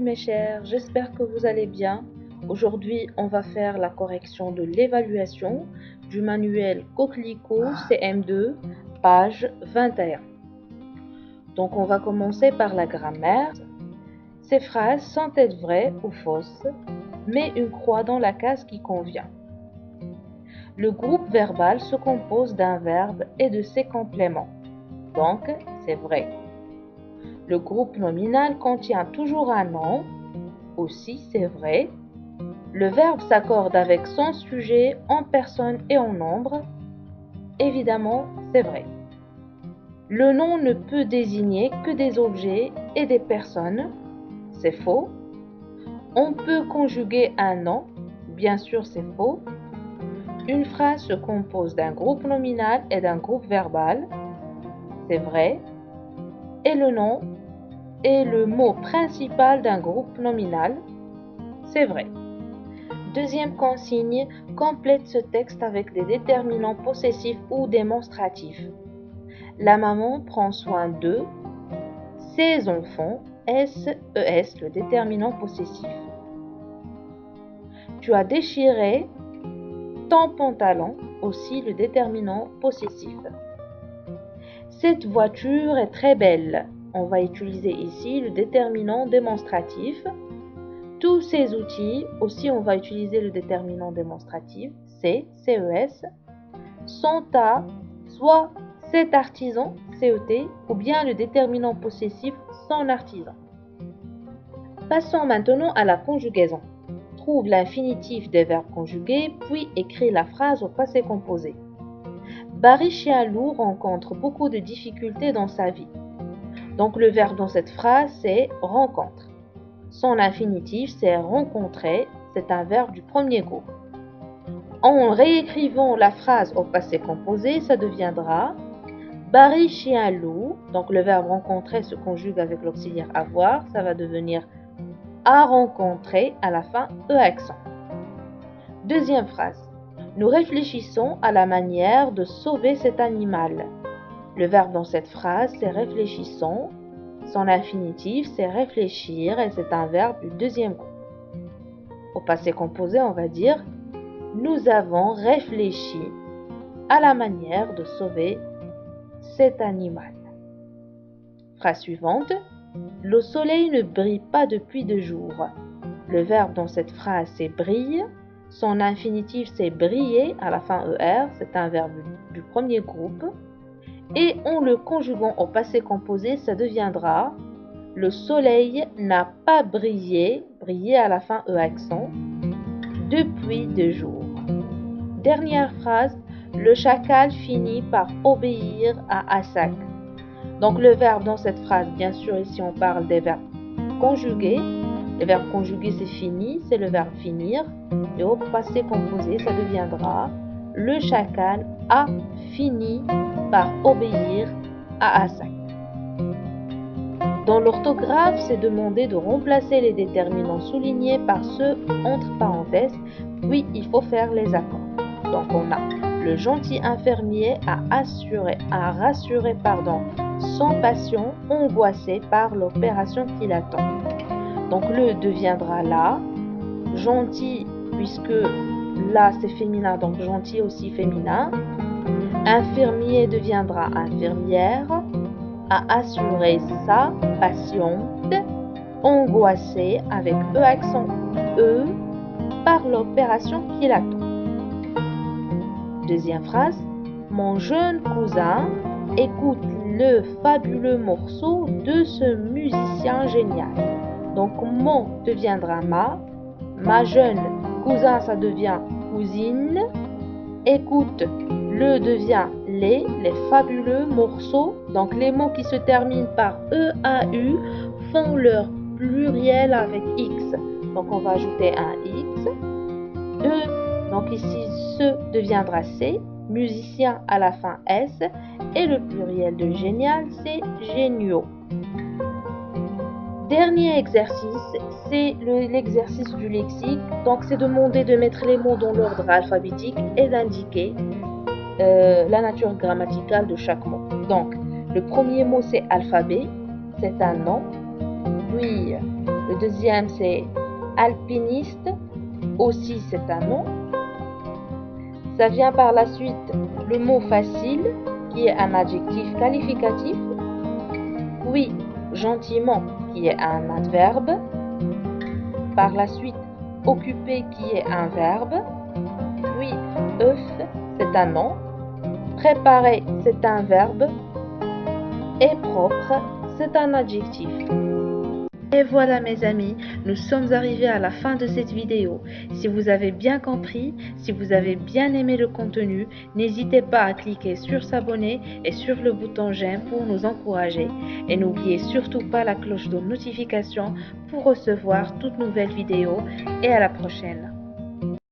mes chers, j'espère que vous allez bien. Aujourd'hui, on va faire la correction de l'évaluation du manuel Coquelicot CM2, page 21. Donc, on va commencer par la grammaire. Ces phrases sont être vraies ou fausses, mets une croix dans la case qui convient. Le groupe verbal se compose d'un verbe et de ses compléments. Donc, c'est vrai. Le groupe nominal contient toujours un nom. Aussi, c'est vrai. Le verbe s'accorde avec son sujet en personne et en nombre. Évidemment, c'est vrai. Le nom ne peut désigner que des objets et des personnes. C'est faux. On peut conjuguer un nom. Bien sûr, c'est faux. Une phrase se compose d'un groupe nominal et d'un groupe verbal. C'est vrai. Et le nom est le mot principal d'un groupe nominal. C'est vrai. Deuxième consigne, complète ce texte avec des déterminants possessifs ou démonstratifs. La maman prend soin de ses enfants, SES, le déterminant possessif. Tu as déchiré ton pantalon, aussi le déterminant possessif. Cette voiture est très belle. On va utiliser ici le déterminant démonstratif. Tous ces outils, aussi on va utiliser le déterminant démonstratif, CES, sont à soit cet artisan, CET, ou bien le déterminant possessif, son artisan. Passons maintenant à la conjugaison. Trouve l'infinitif des verbes conjugués, puis écris la phrase au passé composé. Barry Chialou rencontre beaucoup de difficultés dans sa vie. Donc le verbe dans cette phrase, c'est rencontre. Son infinitif, c'est rencontrer, c'est un verbe du premier groupe. En réécrivant la phrase au passé composé, ça deviendra Barry Chialou. Donc le verbe rencontrer se conjugue avec l'auxiliaire avoir, ça va devenir a rencontré à la fin E accent. Deuxième phrase. Nous réfléchissons à la manière de sauver cet animal. Le verbe dans cette phrase, c'est réfléchissons. Son infinitif, c'est réfléchir et c'est un verbe du deuxième groupe. Au passé composé, on va dire nous avons réfléchi à la manière de sauver cet animal. Phrase suivante. Le soleil ne brille pas depuis 2 jours. Le verbe dans cette phrase, c'est brille. Son infinitif, c'est briller à la fin ER. C'est un verbe du premier groupe. Et en le conjuguant au passé composé, ça deviendra le soleil n'a pas brillé, brillé à la fin E accent, depuis 2 jours. Dernière phrase, le chacal finit par obéir à Asak. Donc le verbe dans cette phrase, bien sûr ici on parle des verbes conjugués. Le verbe conjugué c'est fini, c'est le verbe finir. Et au passé composé, ça deviendra le chacal a fini par obéir à Asak. Dans l'orthographe, c'est demandé de remplacer les déterminants soulignés par ceux entre parenthèses, puis il faut faire les accords. Donc on a le gentil infirmier a rassuré son patient angoissé par l'opération qui l'attend. Donc le deviendra là, gentil puisque là c'est féminin, donc gentil aussi féminin. Infirmier deviendra infirmière, a assuré sa patiente, angoissée avec E accent E, par l'opération qui l'attend. Deuxième phrase, mon jeune cousin écoute le fabuleux morceau de ce musicien génial. Donc mon deviendra ma jeune, cousin ça devient cousine, écoute, le devient les fabuleux morceaux. Donc les mots qui se terminent par EAU font leur pluriel avec X. Donc on va ajouter un X. Donc ici ce deviendra C, musicien à la fin S, et le pluriel de génial c'est géniaux. Dernier exercice, c'est l'exercice du lexique. Donc c'est demandé de mettre les mots dans l'ordre alphabétique et d'indiquer la nature grammaticale de chaque mot. Donc le premier mot c'est alphabet, c'est un nom. Oui, le deuxième c'est alpiniste, aussi c'est un nom. Ça vient par la suite le mot facile, qui est un adjectif qualificatif. Oui, gentiment, qui est un adverbe. Par la suite, occuper, qui est un verbe. Oui, œuf, c'est un nom. Préparer, c'est un verbe. Et propre, c'est un adjectif. Et voilà mes amis, nous sommes arrivés à la fin de cette vidéo. Si vous avez bien compris, si vous avez bien aimé le contenu, n'hésitez pas à cliquer sur s'abonner et sur le bouton j'aime pour nous encourager. Et n'oubliez surtout pas la cloche de notification pour recevoir toutes nouvelles vidéos. Et à la prochaine.